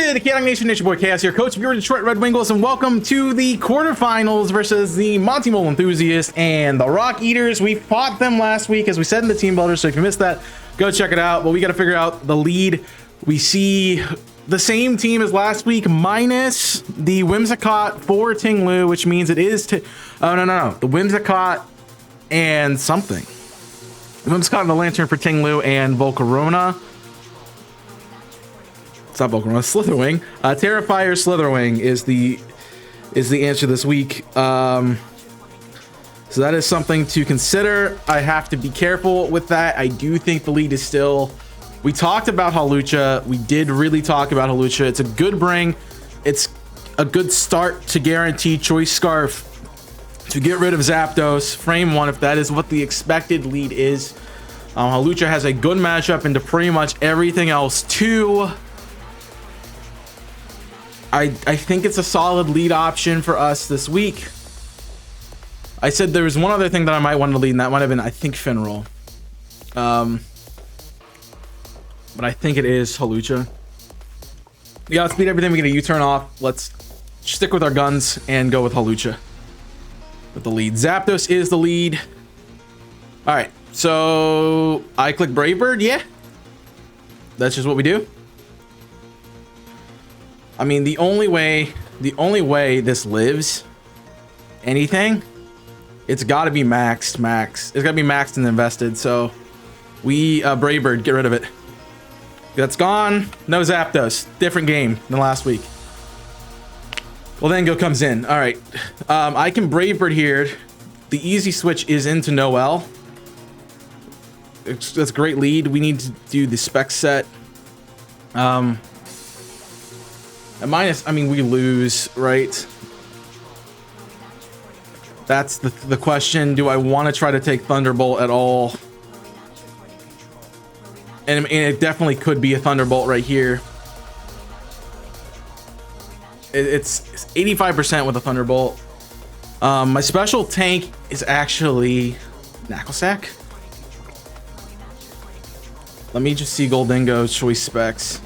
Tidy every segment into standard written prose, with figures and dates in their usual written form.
good? Chaotic Nation, Nation Boy Chaos here, coach of your Detroit Red Wingulls, and welcome to the quarterfinals versus the Monty Mole Enthusiasts and the Rockeaters. We fought them last week, as we said in the team builder, so if you missed that, go check it out. But we got to figure out the lead. We see the same team as last week, minus the Whimsicott for Ting-Lu, which means it is the Whimsicott and something. Whimsicott and the Lantern for Ting-Lu and Volcarona. It's not Volcarona, Slitherwing. Terrifier Slitherwing is the answer this week. So that is something to consider. I have to be careful with that. I do think the lead is still... We talked about Hawlucha. We did really talk about Hawlucha. It's a good bring. It's a good start to guarantee Choice Scarf to get rid of Zapdos. Frame 1, if that is what the expected lead is. Hawlucha has a good matchup into pretty much everything else too. I think it's a solid lead option for us this week. I said there was one other thing that I might want to lead, and that might have been, I think, Finroll. But I think it is Hawlucha. Yeah, let's beat everything. We get a U-turn off. Let's stick with our guns and go with Hawlucha with the lead. Zapdos is the lead. All right, so I click Brave Bird. Yeah, that's just what we do. I mean, the only way this lives anything, it's got to be maxed. It's got to be maxed and invested. So we Brave Bird, get rid of it. That's gone. No Zapdos. Different game than last week. Well, then Go comes in. All right. I can Brave Bird here. The easy switch is into Noelle. That's a great lead. We need to do the spec set. Minus, I mean, we lose, right? That's the question. Do I want to try to take Thunderbolt at all? And it definitely could be a Thunderbolt right here. It's 85% with a Thunderbolt. My special tank is actually Knacklesack. Let me just see Goldingo's choice specs.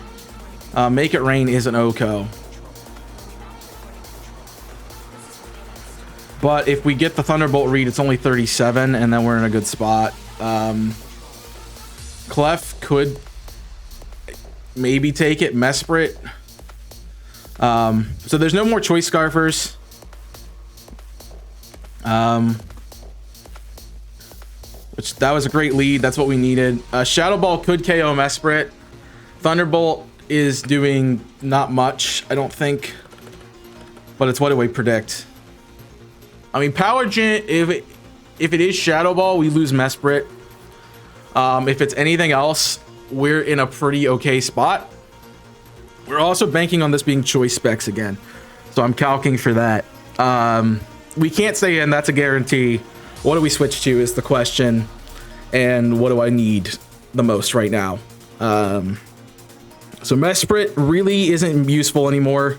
Make It Rain is an OHKO. But if we get the Thunderbolt read, it's only 37, and then we're in a good spot. Clef could maybe take it. Mesprit. So there's no more Choice Scarfers. Which, that was a great lead. That's what we needed. Shadow Ball could KO Mesprit. Thunderbolt is doing not much, I don't think, but it's what do we predict? I mean, Power Gen, if it is Shadow Ball, we lose Mesprit. If it's anything else, we're in a pretty okay spot. We're also banking on this being choice specs again, so I'm calcing for that. We can't say, and that's a guarantee. What do we switch to is the question, and what do I need the most right now? So Mesprit really isn't useful anymore.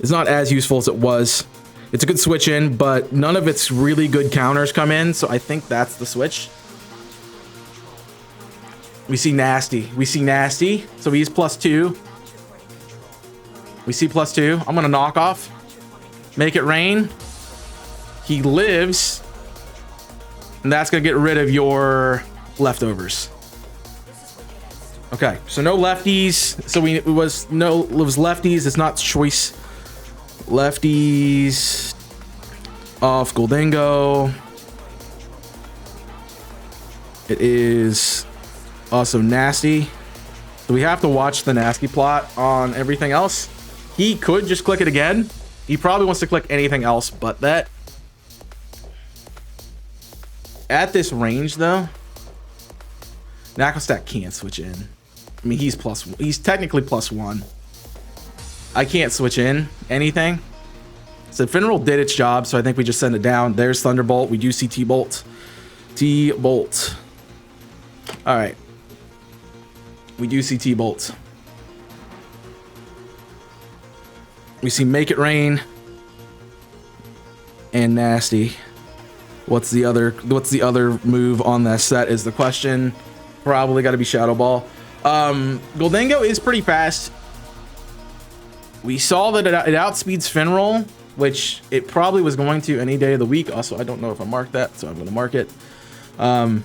It's not as useful as it was. It's a good switch in, but none of its really good counters come in, so I think that's the switch. We see Nasty. So he's +2. We see +2. I'm gonna knock off. Make It Rain. He lives. And that's gonna get rid of your leftovers. Okay, so no lefties. So it was lefties. It's not choice. Lefties off Goldingo. It is also Nasty. So we have to watch the Nasty plot on everything else. He could just click it again. He probably wants to click anything else but that. At this range, though, Knacklesack can't switch in. I mean, he's technically +1. I can't switch in anything. So Finroll did its job, so I think we just send it down. There's Thunderbolt. We do see T-Bolt. T-Bolt. All right. We do see T-Bolt. We see Make It Rain and Nasty. What's the other move on that set is the question. Probably got to be Shadow Ball. Goldingo is pretty fast. We saw that it outspeeds Finroll, which it probably was going to any day of the week. Also, I don't know if I marked that, so I'm going to mark it. Outspeeds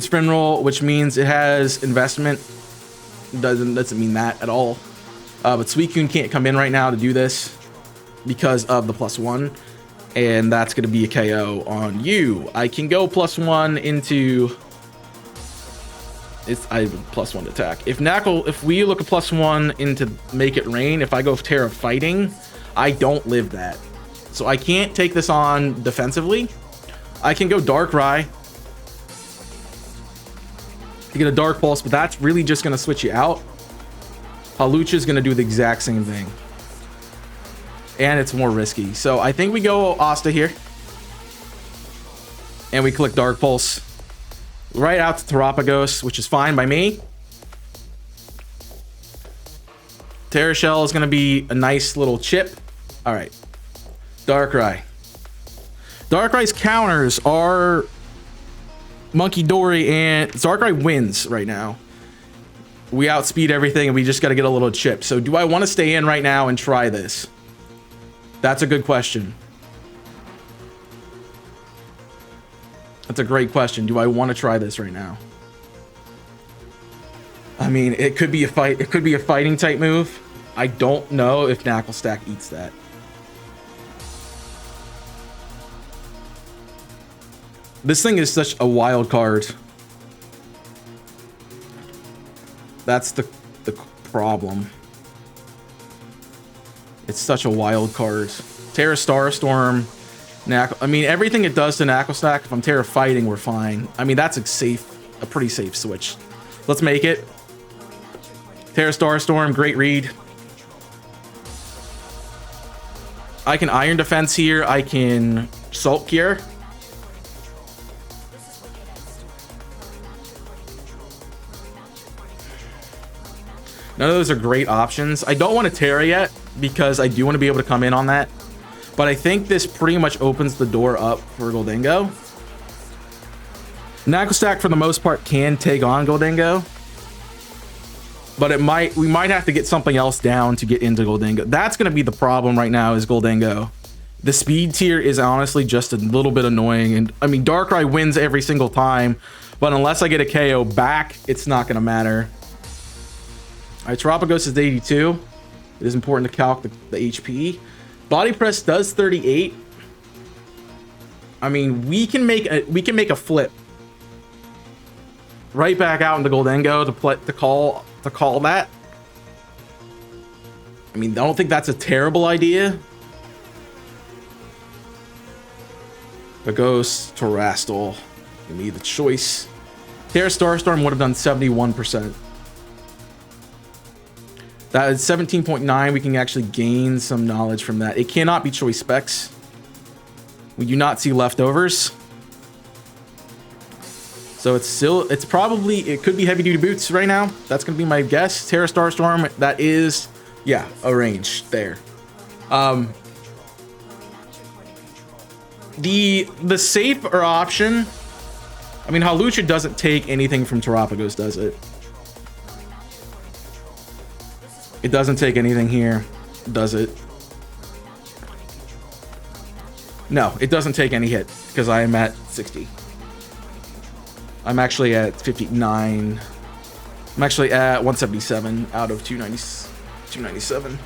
Finroll, which means it has investment. Doesn't mean that at all. But Suicune can't come in right now to do this because of the +1, and that's going to be a KO on you. I can go +1 into... I have +1 attack. If we look a +1 into Make It Rain, if I go Terra Fighting, I don't live that. So I can't take this on defensively. I can go Darkrai to get a Dark Pulse, but that's really just going to switch you out. Hawlucha is going to do the exact same thing. And it's more risky. So I think we go Asta here. And we click Dark Pulse. Right out to Terapagos, which is fine by me. Terra Shell is going to be a nice little chip. All right. Darkrai. Darkrai's counters are Monkey Dory, and Darkrai wins right now. We outspeed everything, and we just got to get a little chip. So do I want to stay in right now and try this? That's a good question. That's a great question. Do I want to try this right now? I mean, it could be a fight. It could be a fighting type move. I don't know if Knuckle Stack eats that. This thing is such a wild card. That's the problem. It's such a wild card. Terra Starstorm. I mean, everything it does to Knuckle Stack, if I'm Terra Fighting, we're fine. I mean, that's a pretty safe switch. Let's make it. Terra Starstorm, great read. I can Iron Defense here. I can Sulk here. None of those are great options. I don't want to Terra yet because I do want to be able to come in on that. But I think this pretty much opens the door up for Gholdengo. Knuckle Stack, for the most part, can take on Gholdengo. But we might have to get something else down to get into Gholdengo. That's going to be the problem right now is Gholdengo. The speed tier is honestly just a little bit annoying. And I mean, Darkrai wins every single time. But unless I get a KO back, it's not going to matter. All right, Terapagos is 82. It is important to calc the HP. Body Press does 38. I mean, we can make a flip right back out into Gholdengo to call that. I mean, I don't think that's a terrible idea. But goes to Rastal. Give me the choice. Terra Starstorm would have done 71%. That is 17.9. We can actually gain some knowledge from that. It cannot be choice specs. We do not see leftovers. So it could be heavy duty boots right now. That's going to be my guess. Terra Starstorm, that is, yeah, a range there. The safer option, I mean, Hawlucha doesn't take anything from Terapagos, does it? It doesn't take anything here, does it? No, it doesn't take any hit because I am at 60. I'm actually at 59. I'm actually at 177 out of 297.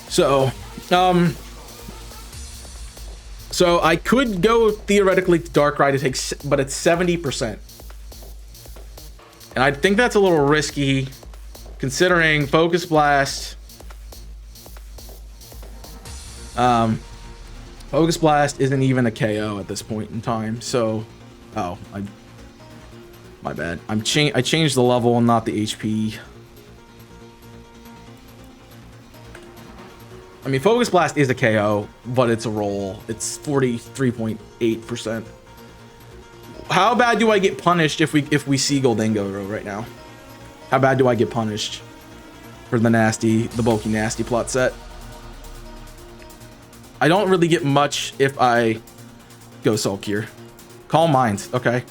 So, so I could go theoretically to Darkrai to take, but it's 70%. And I think that's a little risky. Considering Focus Blast, Focus Blast isn't even a KO at this point in time. So, my bad. I changed the level and not the HP. I mean, Focus Blast is a KO, but it's a roll. It's 43.8%. How bad do I get punished if we see Gholdengo right now? How bad do I get punished for the bulky nasty plot set? I don't really get much if I go Sulk here. Calm Minds, okay.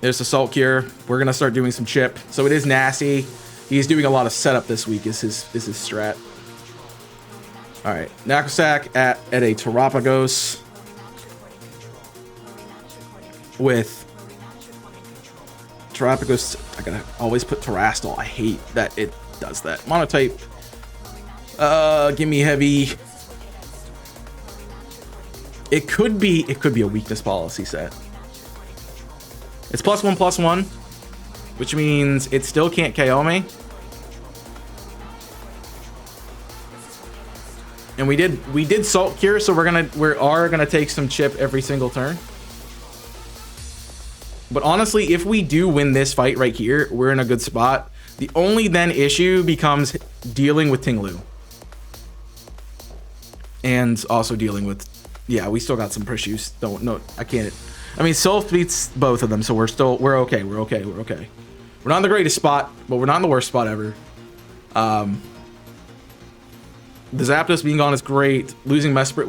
There's the Salt Cure. We're going to start doing some chip. So it is nasty. He's doing a lot of setup this week is his strat. All right. Knacklestack at a Terapagos with Terapagos. I gotta always put Terastal. I hate that it does that. Monotype. Give me heavy. It could be a weakness policy set. It's +1/+1, which means it still can't KO me. And we did Salt Cure, so we are gonna take some chip every single turn. But honestly, if we do win this fight right here, we're in a good spot. The only then issue becomes dealing with Tinglu. And also dealing with, yeah, we still got some issues. I can't. I mean, Sylph beats both of them, so we're okay. We're okay. We're not in the greatest spot, but we're not in the worst spot ever. The Zapdos being gone is great. Losing Mesprit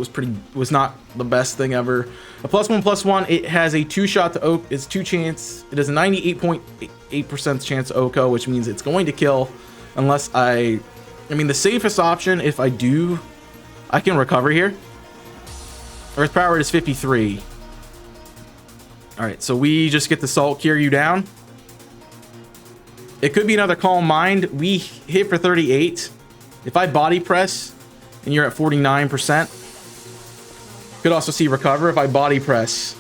was not the best thing ever. A +1/+1, it has a 2-shot to Oak. It's 2 chance. It has a 98.8% chance to Oko, which means it's going to kill unless I mean, the safest option, if I do, I can recover here. Earth Power is 53. All right, so we just get the Salt Cure you down. It could be another Calm Mind. We hit for 38. If I body press and you're at 49%, could also see recover. If I body press,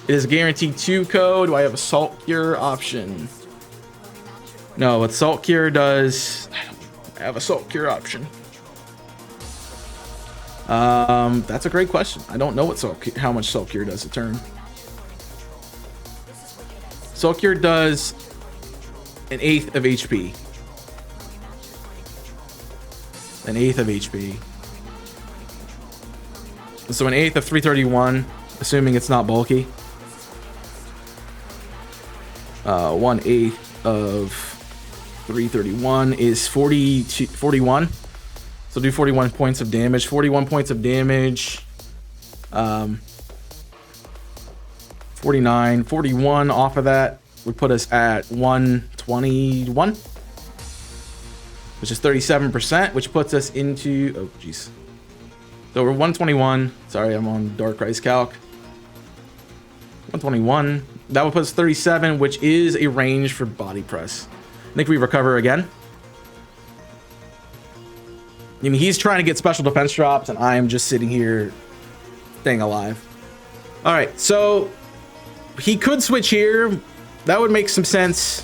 it is guaranteed 2 code. Do I have a Salt Cure option? No, what Salt Cure does, I don't have a Salt Cure option. That's a great question. I don't know what how much Salt Cure does a turn. Salt Cure does 1/8 of HP. 1/8 of HP. So 1/8 of 331, assuming it's not bulky. 1/8 of 331 is 41. So do 41 points of damage. 41 points of damage. 49, 41 off of that would put us at 121. Which is 37%, which puts us into, oh jeez. So we're 121. Sorry, I'm on Darkrai's calc. 121. That would put us 37, which is a range for body press. I think we recover again. I mean, he's trying to get special defense drops, and I am just sitting here staying alive. All right, so he could switch here. That would make some sense,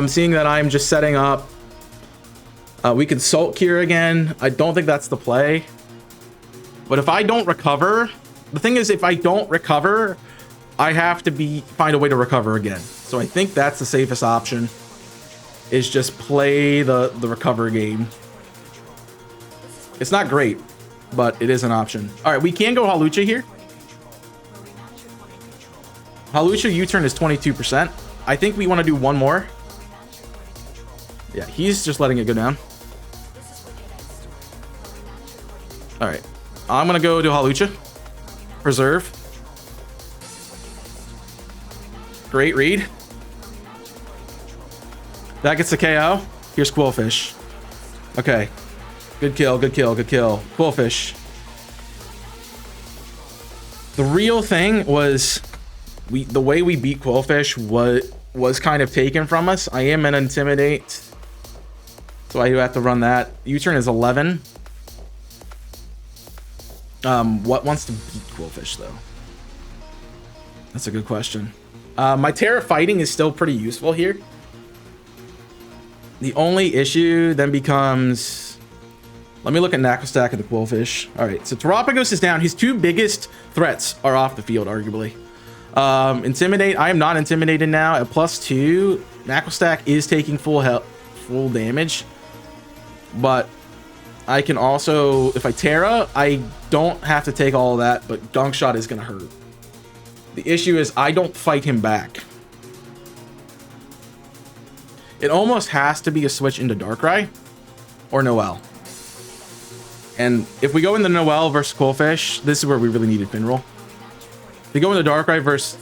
seeing that I'm just setting up. We can Salt Cure again. I don't think that's the play. But if I don't recover, the thing is, if I don't recover, I have to find a way to recover again. So I think that's the safest option, is just play the recover game. It's not great, but it is an option. All right, we can go Hawlucha here. Hawlucha U-turn is 22%. I think we want to do one more. Yeah, he's just letting it go down. All right, I'm gonna go to Hawlucha. Preserve. Great read. That gets the KO. Here's Quillfish. Okay, good kill, good kill, good kill. Quillfish. The real thing was the way we beat Quillfish was kind of taken from us. I am an Intimidate, so I do have to run that. U-turn is 11. What wants to beat Quillfish though? That's a good question. My Terra Fighting is still pretty useful here. The only issue then becomes, let me look at Knacklestack and the Quillfish. All right, so Terapagos is down. His 2 biggest threats are off the field, arguably. Intimidate, I am not intimidated now. At +2, Knacklestack is taking full damage. But I can also, if I Terra, I don't have to take all of that, but Gunk Shot is going to hurt. The issue is I don't fight him back. It almost has to be a switch into Darkrai or Noelle. And if we go into Noelle versus Quillfish, this is where we really needed Finroll. If we go into Darkrai versus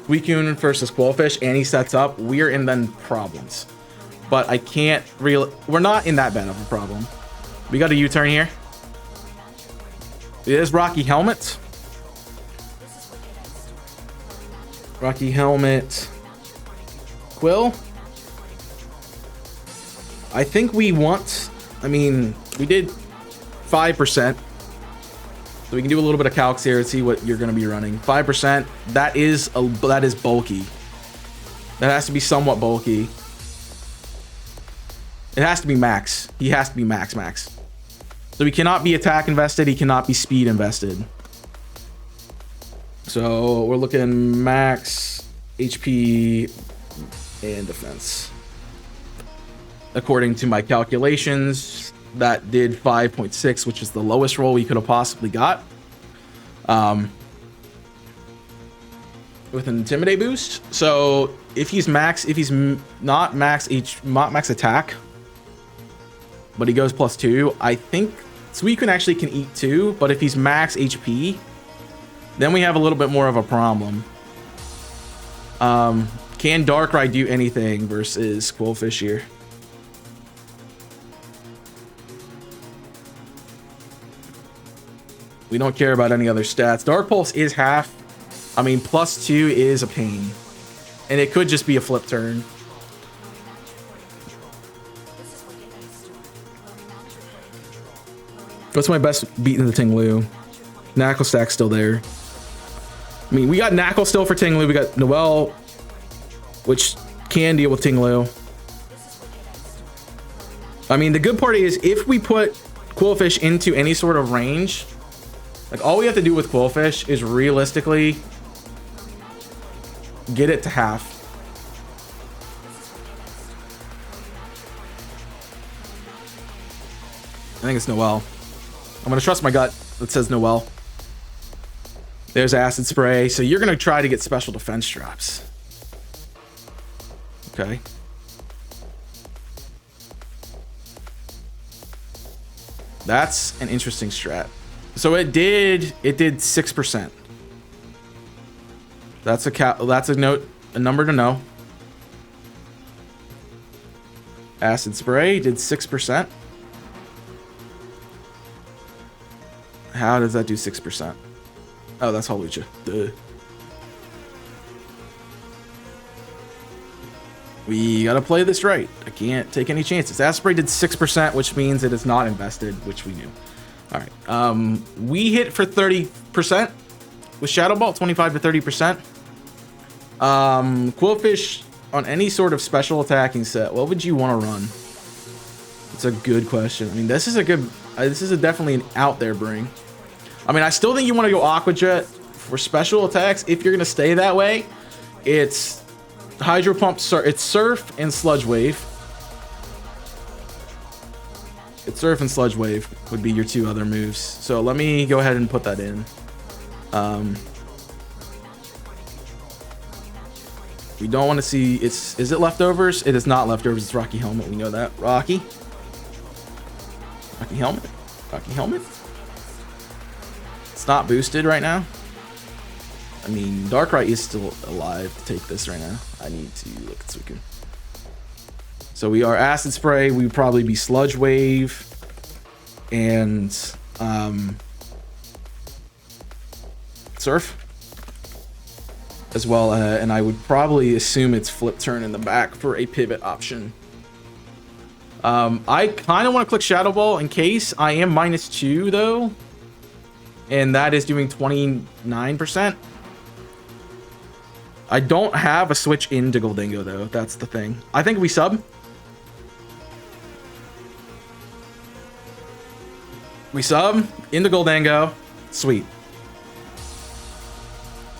Suicune versus Quillfish and he sets up, we're in then problems. But I can't really, we're not in that bad of a problem. We got a U-turn here. It is Rocky Helmet. Rocky Helmet. Quill. I think we want, I mean, we did 5%. So we can do a little bit of calcs here and see what you're going to be running. 5%. That is bulky. That has to be somewhat bulky. It has to be max. He has to be max. So he cannot be attack invested. He cannot be speed invested. So we're looking max HP and defense. According to my calculations, that did 5.6, which is the lowest roll we could have possibly got. With an intimidate boost. So if he's not max attack, but he goes +2, I think Suicune actually can eat 2, but if he's max HP, then we have a little bit more of a problem. Can Darkrai do anything versus Quillfish here? We don't care about any other stats. Dark Pulse is half. I mean, +2 is a pain. And it could just be a flip turn. What's my best beat in the Tinglu? Knuckle Stack's still there. I mean, we got Knuckle still for Tinglu. We got Noelle, which can deal with Tinglu. I mean, the good part is if we put Quillfish into any sort of range, like all we have to do with Quillfish is realistically get it to half. I think it's Noelle. I'm gonna trust my gut that says Noelle. There's Acid Spray. So you're gonna try to get special defense drops. Okay. That's an interesting strat. So it did 6%. That's a number to know. Acid Spray did 6%. How does that do 6%? Oh, that's Hawlucha. Duh. We gotta play this right. I can't take any chances. Acid Spray did 6%, which means it is not invested, which we knew. All right. We hit for 30% with Shadow Ball, 25 to 30%. Quillfish on any sort of special attacking set, what would you want to run? It's a good question. I mean, this is definitely an out there bring. I mean, I still think you want to go Aqua Jet for special attacks. If you're gonna stay that way, it's Hydro Pump, it's Surf and Sludge Wave. It's Surf and Sludge Wave would be your two other moves. So let me go ahead and put that in. We don't want to see, is it leftovers? It is not leftovers, it's Rocky Helmet, we know that. Rocky Helmet? Rocky Helmet? It's not boosted right now. I mean, Darkrai is still alive to take this right now. I need to look at Suicune. So we are Acid Spray. We would probably be Sludge Wave and Surf as well. And I would probably assume it's Flip Turn in the back for a pivot option. I kind of want to click Shadow Ball in case. I am -2 though. And that is doing 29%. I don't have a switch into Gholdengo though. That's the thing. I think we sub. We sub into Gholdengo. Sweet.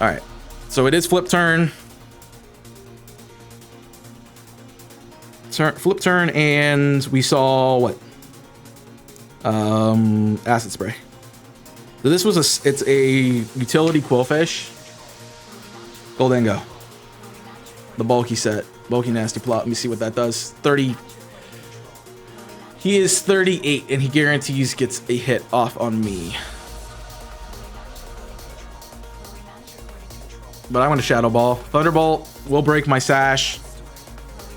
All right. So it is Flip Turn. Flip Turn, and we saw what? Acid Spray. So this was it's a utility Quillfish. Gholdengo. The bulky set. Bulky Nasty Plot. Let me see what that does. 30. He is 38, and he guarantees gets a hit off on me. but I'm going to Shadow Ball. Thunderbolt will break my sash.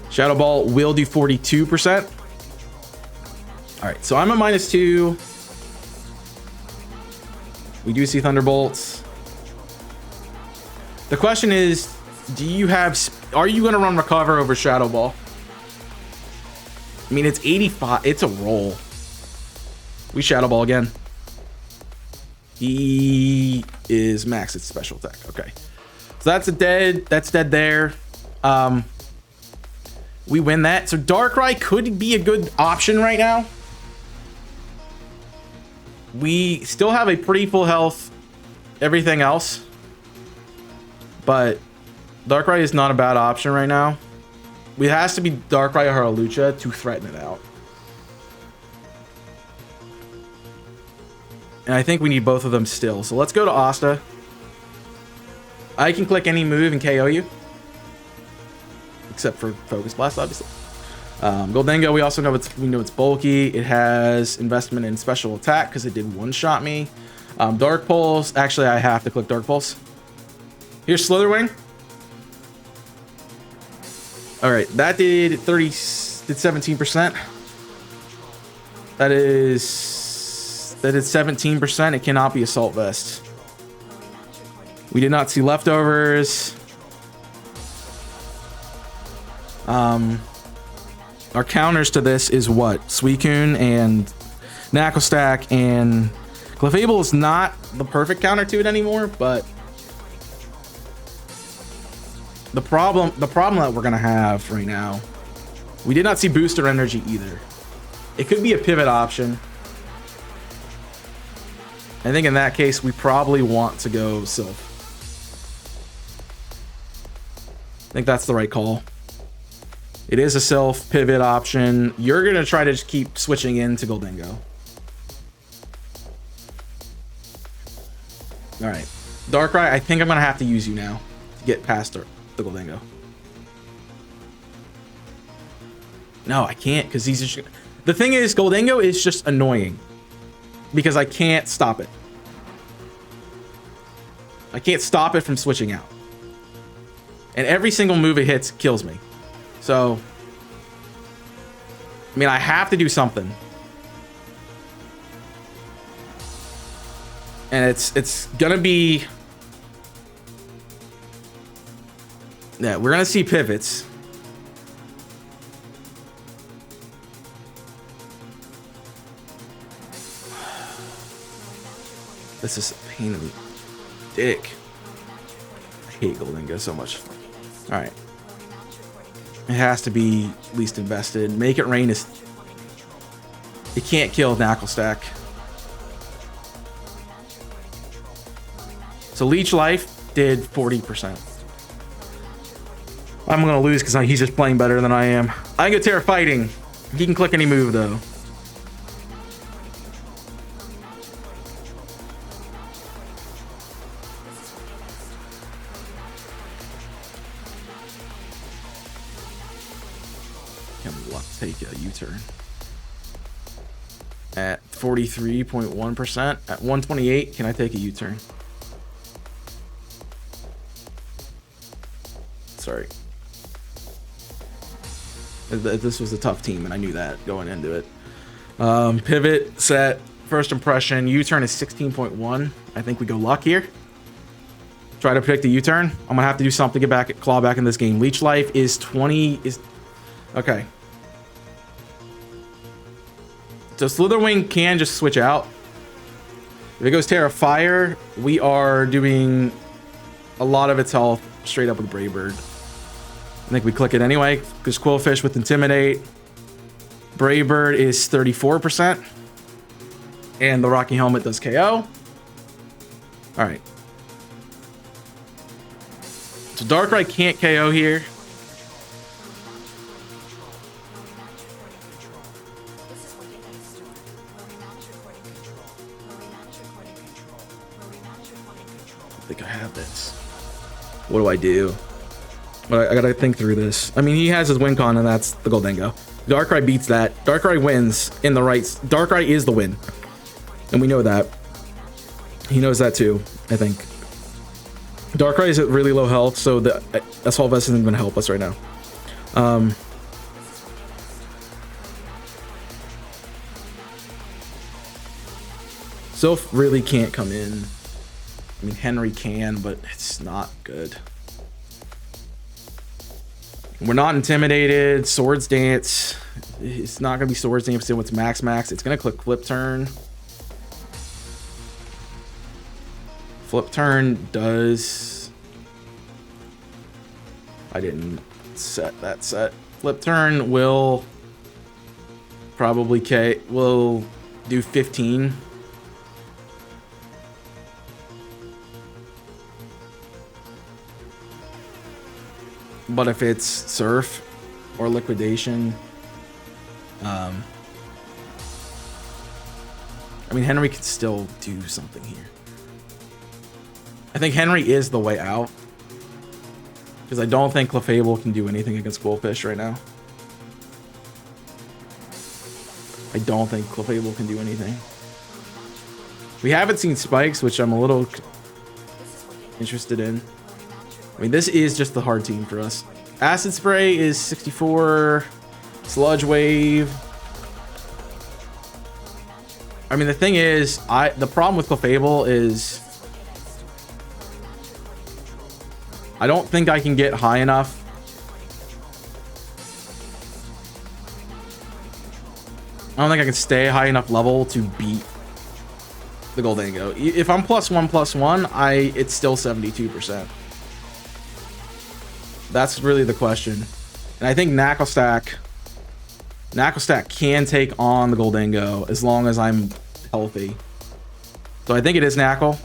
Shadow Ball will do 42%. All right, so I'm at -2. We do see Thunderbolts. The question is, are you going to run Recover over Shadow Ball? I mean, it's 85. It's a roll. We Shadow Ball again. He is maxed its special attack. Okay. So that's dead there. We win that. So Darkrai could be a good option right now. We still have a pretty full health, everything else. But Darkrai is not a bad option right now. It has to be Darkrai or Haralucha to threaten it out. And I think we need both of them still. So let's go to Asta. I can click any move and KO you. Except for Focus Blast, obviously. Goldengo, we know it's bulky. It has investment in special attack because it did one-shot me. Dark Pulse. Actually, I have to click Dark Pulse. Here's Slitherwing. All right, that did 17%. That is 17%. It cannot be Assault Vest. We did not see leftovers. Our counters to this is what? Suicune and Knuckle and Clefable is not the perfect counter to it anymore, but the problem that we're gonna have right now, we did not see Booster Energy either. It could be a pivot option. I think in that case, we probably want to go Sylph. I think that's the right call. It is a Sylph pivot option. You're going to try to just keep switching into Goldengo. All right. Darkrai, I think I'm going to have to use you now to get past the Goldengo. No, I can't because these are just... The thing is, Goldengo is just annoying because I can't stop it. I can't stop it from switching out. And every single move it hits kills me. So, I mean, I have to do something. And it's gonna be... Yeah, we're gonna see pivots. This is a pain in the dick. I hate Goldengo so much. All right. It has to be least invested. Make It Rain is... It can't kill Knuckle. So Leech Life did 40%. I'm going to lose because he's just playing better than I am. I can go Terra Fighting. He can click any move, though. Take a U-turn at 43.1%. At 128, can I take a U-turn? Sorry. This was a tough team, and I knew that going into it. Pivot, set, first impression. U-turn is 16.1. I think we go luck here. Try to predict the U-turn. I'm going to have to do something to get back, claw back in this game. Leech Life is 20. Okay. So Slitherwing can just switch out. If it goes Terra Fire, we are doing a lot of its health straight up with Brave Bird. I think we click it anyway, because Quillfish with Intimidate. Brave Bird is 34%. And the Rocky Helmet does KO. Alright. So Darkrai can't KO here. I think I have this. What do I do? I gotta think through this. I mean, he has his win con, and that's the Goldengo. Darkrai beats that. Darkrai wins in the right. Darkrai is the win, and we know that. He knows that too, I think. Darkrai is at really low health, so the Assault Vest isn't going to help us right now. Sylph really can't come in. I mean, Henry can, but it's not good. We're not intimidated. Swords Dance. It's not going to be Swords Dance with Max Max. It's going to click Flip Turn. Flip Turn does... I didn't set that set. Flip Turn will probably will do 15. But if it's Surf or Liquidation, I mean, Henry could still do something here. I think Henry is the way out, because I don't think Clefable can do anything against Qwilfish right now. I don't think Clefable can do anything. We haven't seen Spikes, which I'm a little interested in. I mean, this is just the hard team for us. Acid Spray is 64. Sludge Wave. I mean, the thing is, the problem with Clefable is I don't think I can get high enough. I don't think I can stay high enough level to beat the Goldango. If I'm +1/+1, it's still 72%. That's really the question. And I think Knuckle can take on the Goldango as long as I'm healthy. So I think it is Knuckle.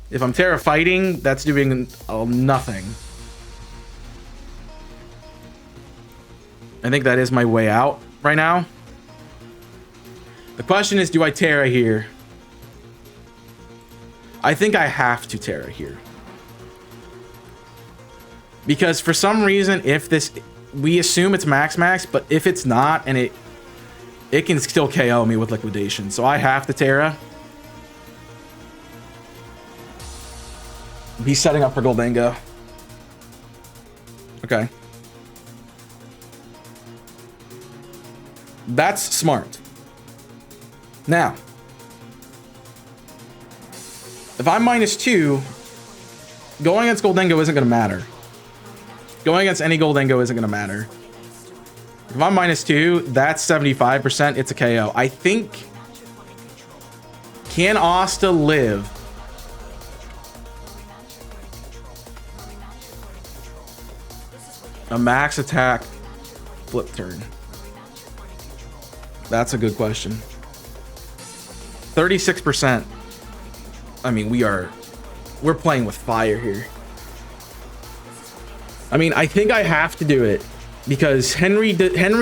If I'm Terra fighting, that's doing nothing. I think that is my way out right now. The question is, do I Terra here? I think I have to Terra here. Because for some reason, if this... We assume it's Max Max, but if it's not, and it can still KO me with Liquidation. So I have to Terra. Be setting up for Goldango. Okay. That's smart. Now, if I'm -2, going against Goldango isn't going to matter. Going against any Goldango isn't going to matter. If I'm -2, that's 75%. It's a KO. I think... Can Asta live? A max attack flip turn. That's a good question. 36%. I mean, we're playing with fire here. I mean, I think I have to do it because Henry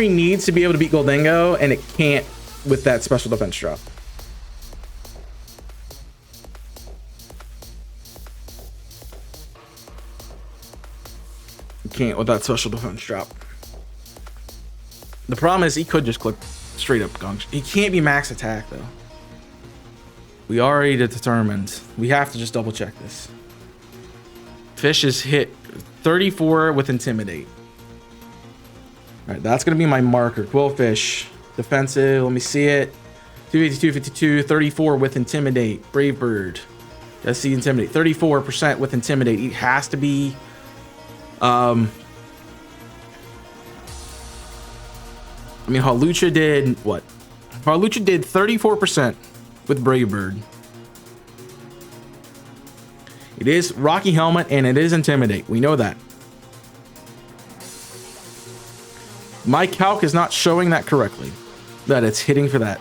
needs to be able to beat Goldango, and it can't with that special defense drop. It can't with that special defense drop. The problem is he could just click straight up Gong. He can't be max attack though. We already determined. We have to just double check this. Fish is hit 34 with Intimidate. All right, that's going to be my marker. Qwilfish, defensive. Let me see it. 252, 52, 34 with Intimidate. Brave Bird. Let's see Intimidate. 34% with Intimidate. It has to be... I mean, Hawlucha did what? Hawlucha did 34% with Brave Bird. It is Rocky Helmet and it is Intimidate. We know that. My calc is not showing that correctly. That it's hitting for that.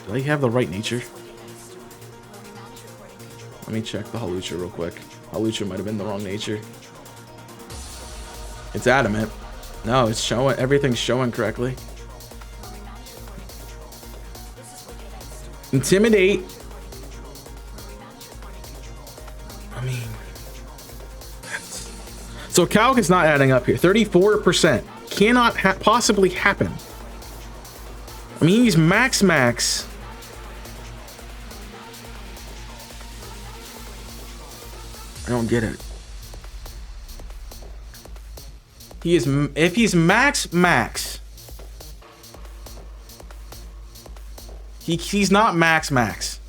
Do I have the right nature? Let me check the Hawlucha real quick. Hawlucha might have been the wrong nature. It's adamant. No, it's showing. Everything's showing correctly. Intimidate. I mean, so calc is not adding up here. 34% cannot possibly happen. I mean, he's max. don't get it. He is, if he's max, he's not max.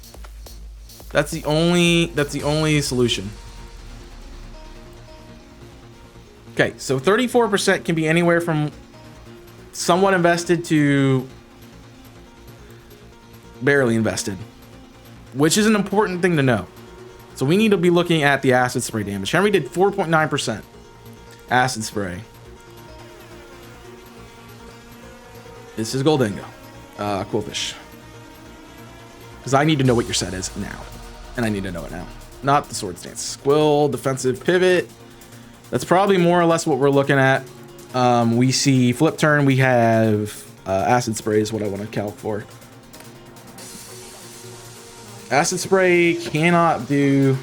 That's the only solution. Okay, so 34% can be anywhere from somewhat invested to barely invested, which is an important thing to know. So we need to be looking at the acid spray damage. Henry did 4.9% acid spray. This is Goldango. Quillfish. Because I need to know what your set is now. And I need to know it now. Not the sword stance. Squill, defensive pivot. That's probably more or less what we're looking at. We see flip turn. We have acid spray is what I want to calc for. Acid spray cannot do...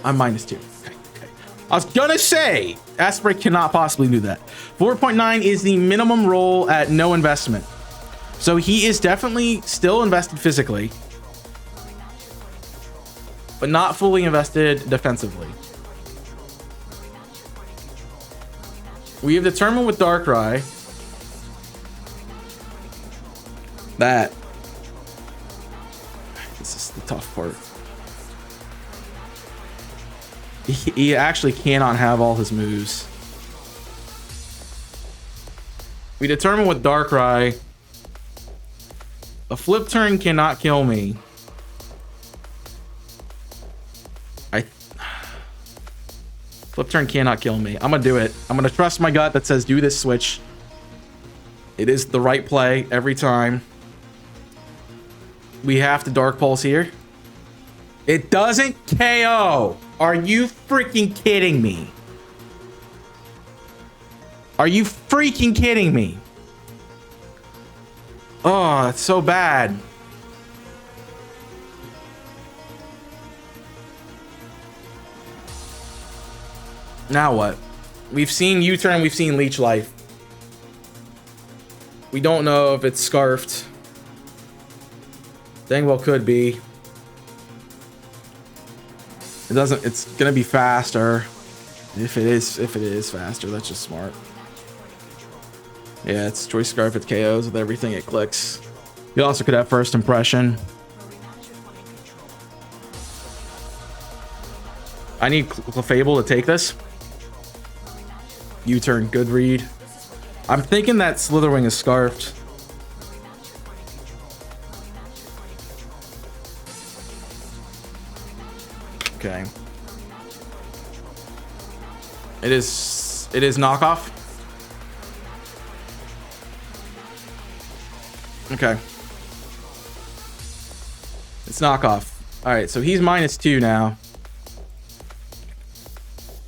I'm -2. Okay. I was gonna say, acid spray cannot possibly do that. 4.9 is the minimum roll at no investment. So he is definitely still invested physically, but not fully invested defensively. We have determined with Darkrai that this is the tough part. He actually cannot have all his moves. We determined with Darkrai, a flip turn cannot kill me. Flip turn cannot kill me. I'm gonna do it. I'm gonna trust my gut that says do this switch. It is the right play every time. We have to Dark Pulse here. It doesn't KO. Are you freaking kidding me? Are you freaking kidding me? Oh, that's so bad. Now what? We've seen U-turn, we've seen Leech Life. We don't know if it's scarfed. Dang well could be. It doesn't, it's gonna be faster. If it is faster, that's just smart. Yeah, it's choice scarf, it KOs with everything, it clicks. You also could have first impression. I need Clefable to take this. U-turn, good read. I'm thinking that Slitherwing is scarfed. Okay. It is knockoff. Okay. It's knockoff. All right, so he's -2 now.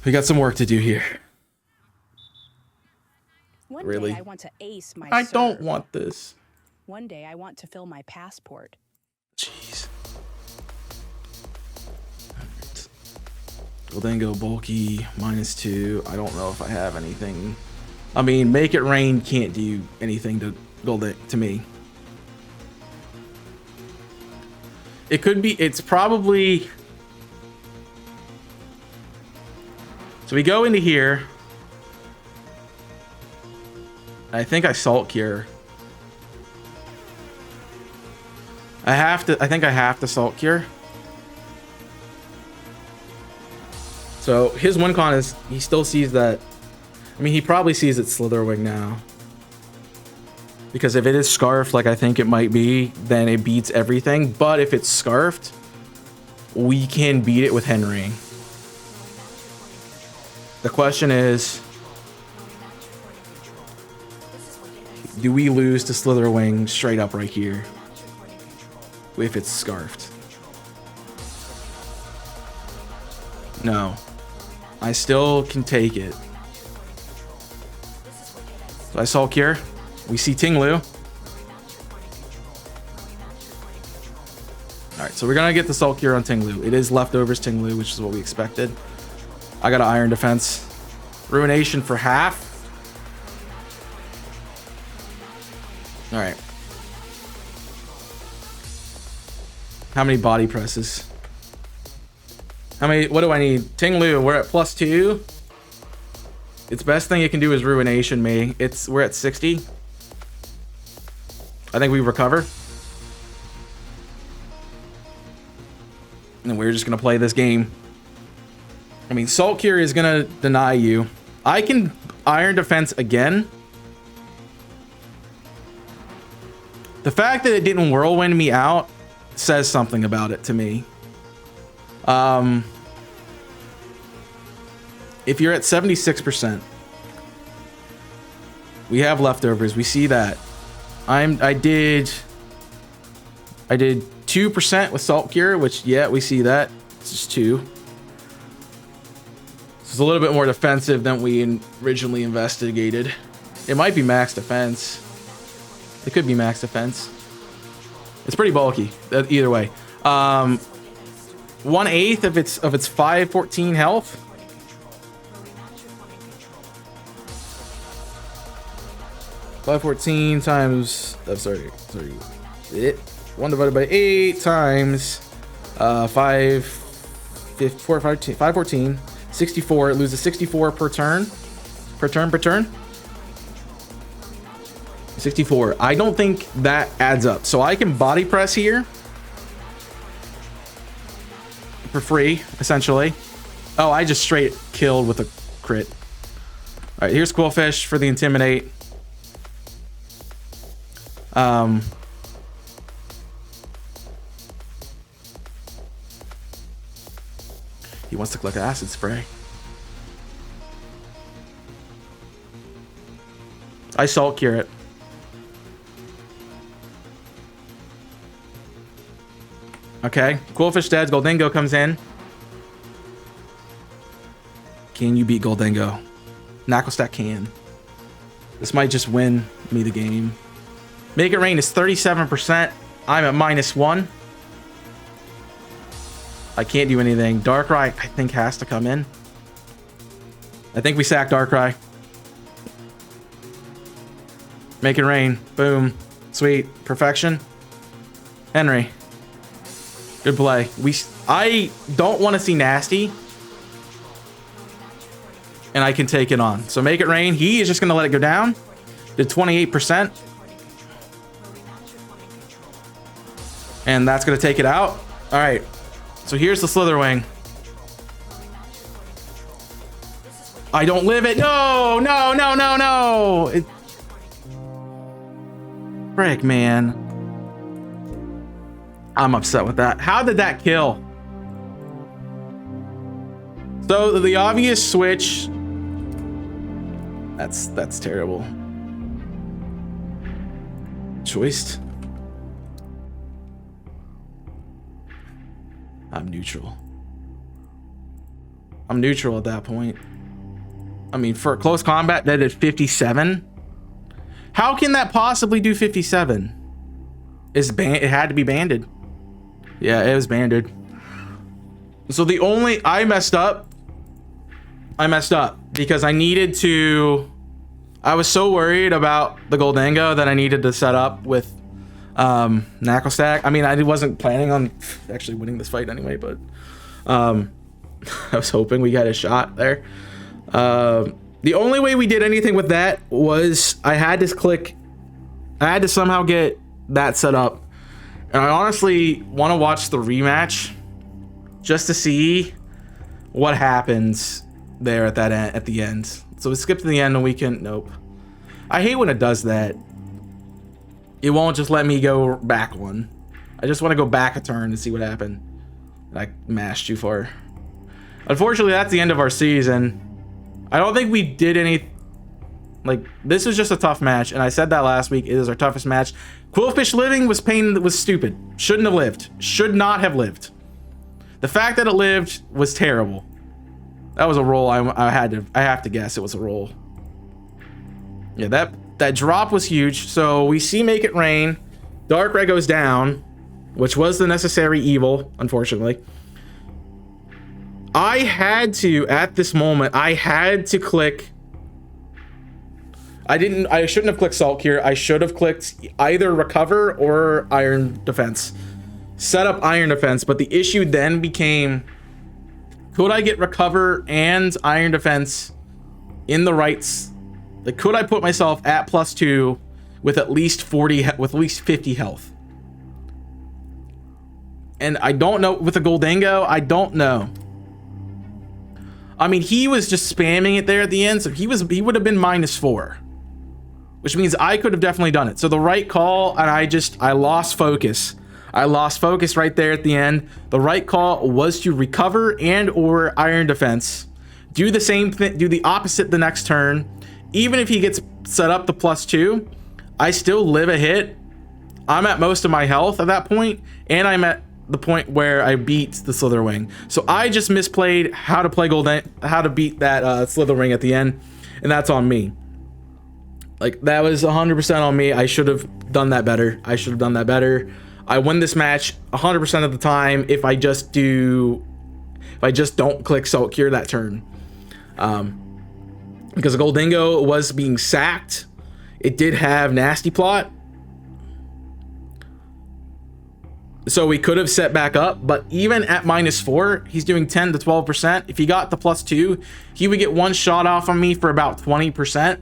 We got some work to do here. Really? I want to ace my I serve. don't want this. One day I want to fill my passport. Jeez. Alright. Goldango bulky, -2. I don't know if I have anything. I mean, Make It Rain can't do anything to Goldango to me. It could be, it's probably... So we go into here. I think I Salt Cure. I think I have to Salt Cure. So his win con is, he still sees that. I mean, he probably sees it's Slitherwing now. Because if it is Scarfed, like I think it might be, then it beats everything. But if it's Scarfed, we can beat it with Henry. The question is, do we lose to Slitherwing straight up right here? If it's Scarfed. No. I still can take it. So I Salt Cure. We see Tinglu. Alright, so we're gonna get the Salt Cure on Tinglu. It is leftovers Tinglu, which is what we expected. I got an Iron Defense. Ruination for half. Alright. How many body presses? How many? What do I need? Ting Lu, we're at +2. Its best thing it can do is Ruination me. We're at 60. I think we recover. And we're just gonna play this game. I mean, Salt Cure is gonna deny you. I can Iron Defense again. The fact that it didn't Whirlwind me out says something about it to me. If you're at 76%, we have leftovers. We see that. I did 2% with Salt Cure, which, yeah, we see that. It's just 2. It's a little bit more defensive than we originally investigated. It might be max defense. It could be max defense. It's pretty bulky, either way. 1/8 of its 514 health. $514 times, oh, sorry, 1 divided by 8 times 514, 64. It loses 64 per turn. Per turn. 64. I don't think that adds up. So I can body press here for free, essentially. Oh, I just straight killed with a crit. All right, here's Quillfish for the Intimidate. He wants to collect Acid Spray. I Salt Cure it. Okay, Quillfish dead. Goldingo comes in. Can you beat Goldingo? Knucklestack can. This might just win me the game. Make It Rain is 37%. I'm at -1. I can't do anything. Darkrai, I think, has to come in. I think we sack Darkrai. Make It Rain. Boom. Sweet. Perfection. Henry. Good play. I don't want to see Nasty. And I can take it on. So Make It Rain. He is just going to let it go down. Did 28%. And that's going to take it out. All right. So here's the Slitherwing. I don't live it. No, no, no, no, no. Frick, man. I'm upset with that. How did that kill? So the obvious switch. That's terrible. Choiced. I'm neutral. I'm neutral at that point. I mean, for close combat, that did 57. How can that possibly do 57? It had to be banded. Yeah, it was banded. So the only I messed up because I needed to. I was so worried about the Goldingo that I needed to set up with Knucklestack. I mean, I wasn't planning on actually winning this fight anyway, but I was hoping we got a shot there. The only way we did anything with that was I had to somehow get that set up. And I honestly want to watch the rematch just to see what happens there at the end. So we skip to the end and we can, nope. I hate when it does that. It won't just let me go back one. I just want to go back a turn to see what happened. I mashed too far. Unfortunately, that's the end of our season. I don't think we did any. Like, this was just a tough match, and I said that last week. It is our toughest match. Quillfish living was stupid. Shouldn't have lived. Should not have lived. The fact that it lived was terrible. That was a roll. I have to guess it was a roll. Yeah, that drop was huge. So we see Make It Rain. Darkrai goes down, which was the necessary evil, unfortunately. I had to, at this moment, I had to click. I shouldn't have clicked Salt Cure. I should have clicked either Recover or Iron Defense. Set up Iron Defense, but the issue then became Could I get recover and iron defense in the rights? Like, could I put myself at +2 with at least 50 health? And I don't know with the Goldango. I don't know. I mean, he was just spamming it there at the end, so he would have been -4, which means I could have definitely done it. So the right call, and I lost focus. I lost focus right there at the end. The right call was to recover and or iron defense. Do the same thing, do the opposite the next turn. Even if he gets set up to +2, I still live a hit. I'm at most of my health at that point, and I'm at the point where I beat the Slitherwing. So I just misplayed how to beat that Slitherwing at the end, and that's on me. Like, that was 100% on me. I should have done that better. I win this match 100% of the time if I just don't click Salt Cure that turn. Because the Goldango was being sacked. It did have Nasty Plot. So we could have set back up, but even at -4, he's doing 10 to 12%. If he got the +2, he would get one shot off on me for about 20%.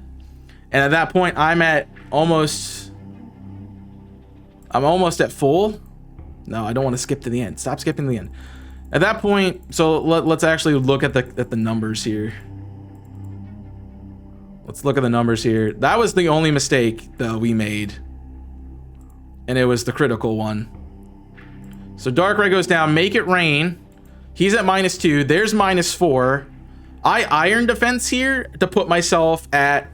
And at that point, I'm almost at full. No, I don't want to skip to the end. Stop skipping to the end. At that point, so let's actually look at the numbers here. Let's look at the numbers here. That was the only mistake that we made, and it was the critical one. So Darkrai goes down, make it rain. He's at -2. There's -4. I iron defense here to put myself at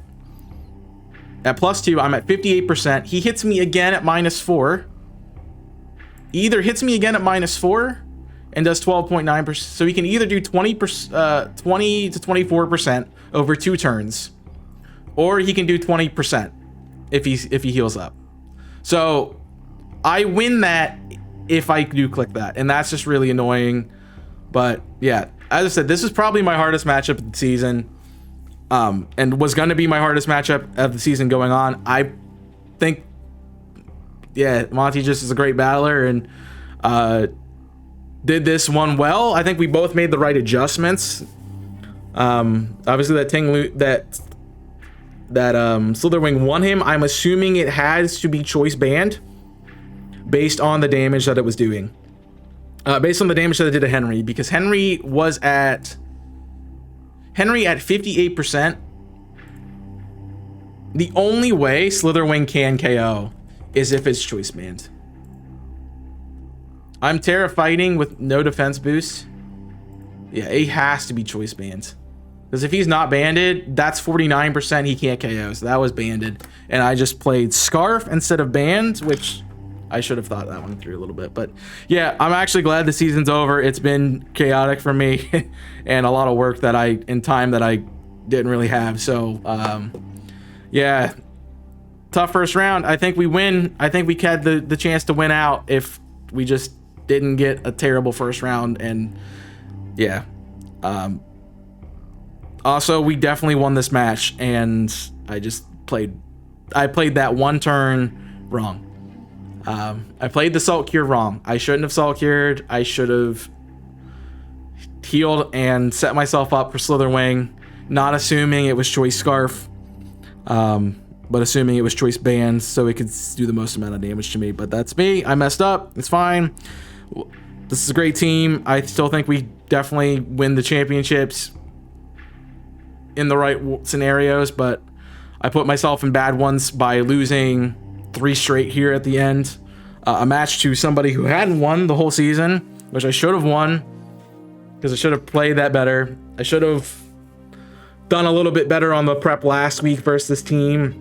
+2. I'm at 58%. He hits me again at -4. Either hits me again at -4 and does 12.9%. So he can either do 20 to 24% over 2 turns, or he can do 20% if he heals up. So I win that if I do click that, and that's just really annoying. But yeah, as I said, this is probably my hardest matchup of the season, and was going to be my hardest matchup of the season going on. I think, yeah, Monty just is a great battler and did this one well. I think we both made the right adjustments. Obviously that Slitherwing won him. I'm assuming it has to be choice banned based on the damage that it was doing. Based on the damage that it did to Henry, because Henry at 58%. The only way Slitherwing can KO is if it's choice banned. I'm Terra fighting with no defense boost. Yeah, it has to be choice banned. Because if he's not banded, that's 49% he can't KO. So that was banded. And I just played Scarf instead of banned, which I should have thought that one through a little bit. But yeah, I'm actually glad the season's over. It's been chaotic for me and a lot of work in time that I didn't really have. So yeah, tough first round. I think we win. I think we had the chance to win out if we just didn't get a terrible first round. And yeah, also we definitely won this match, and I played that one turn wrong. I played the Salt Cure wrong. I shouldn't have Salt Cured. I should have healed and set myself up for Slitherwing, not assuming it was choice Scarf, but assuming it was choice banned so it could do the most amount of damage to me. But that's me. I messed up. It's fine. This is a great team. I still think we definitely win the championships in the right scenarios, but I put myself in bad ones by losing 3 straight here at the end. A match to somebody who hadn't won the whole season, which I should have won because I should have played that better. I should have done a little bit better on the prep last week versus this team.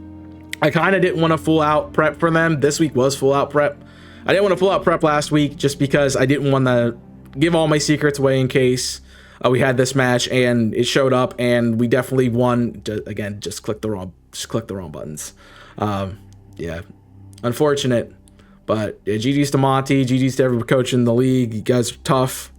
I kind of didn't want to full out prep for them. This week was full out prep. I didn't want to full out prep last week just because I didn't want to give all my secrets away in case we had this match and it showed up, and we definitely won. Again, just click the wrong buttons. Yeah, unfortunate, but yeah, GG's to Monty, GG's to every coach in the league. You guys are tough.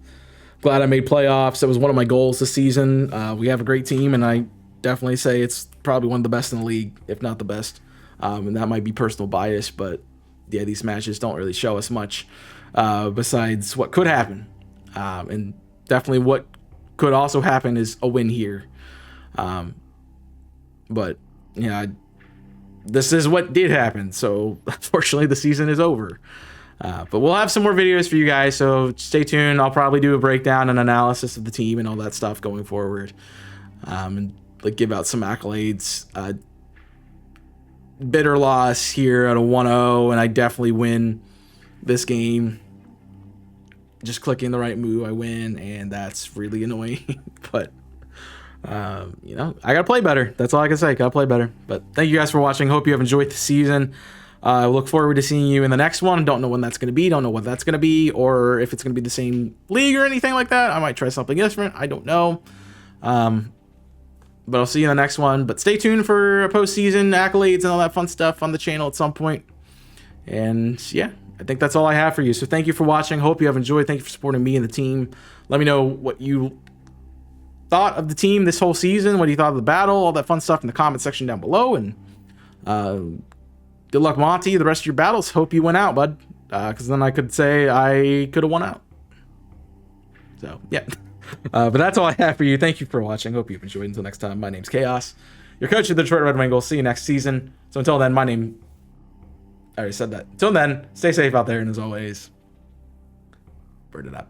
Glad I made playoffs. That was one of my goals this season. We have a great team, and I definitely say it's probably one of the best in the league, if not the best. And that might be personal bias, but yeah, these matches don't really show us much besides what could happen, and definitely what could also happen is a win here. But yeah, this is what did happen. So unfortunately, the season is over. But we'll have some more videos for you guys, so stay tuned. I'll probably do a breakdown and analysis of the team and all that stuff going forward, and like give out some accolades. Bitter loss here at a 1-0, and I definitely win this game. Just clicking the right move, I win, and that's really annoying. But you know, I gotta play better. That's all I can say. Gotta play better. But thank you guys for watching. Hope you have enjoyed the season. I look forward to seeing you in the next one. Don't know when that's going to be. Don't know what that's going to be, or if it's going to be the same league or anything like that. I might try something different. I don't know. But I'll see you in the next one. But stay tuned for postseason accolades and all that fun stuff on the channel at some point. And yeah, I think that's all I have for you. So thank you for watching. Hope you have enjoyed. Thank you for supporting me and the team. Let me know what you thought of the team this whole season. What you thought of the battle, all that fun stuff in the comment section down below. And good luck, Monty, the rest of your battles. Hope you win out, bud. Because then I could say I could have won out. So, yeah. But that's all I have for you. Thank you for watching. Hope you've enjoyed. Until next time, my name's Chaos, your coach of the Detroit Red Wingulls. See you next season. So until then, I already said that. Until then, stay safe out there. And as always, bird it up.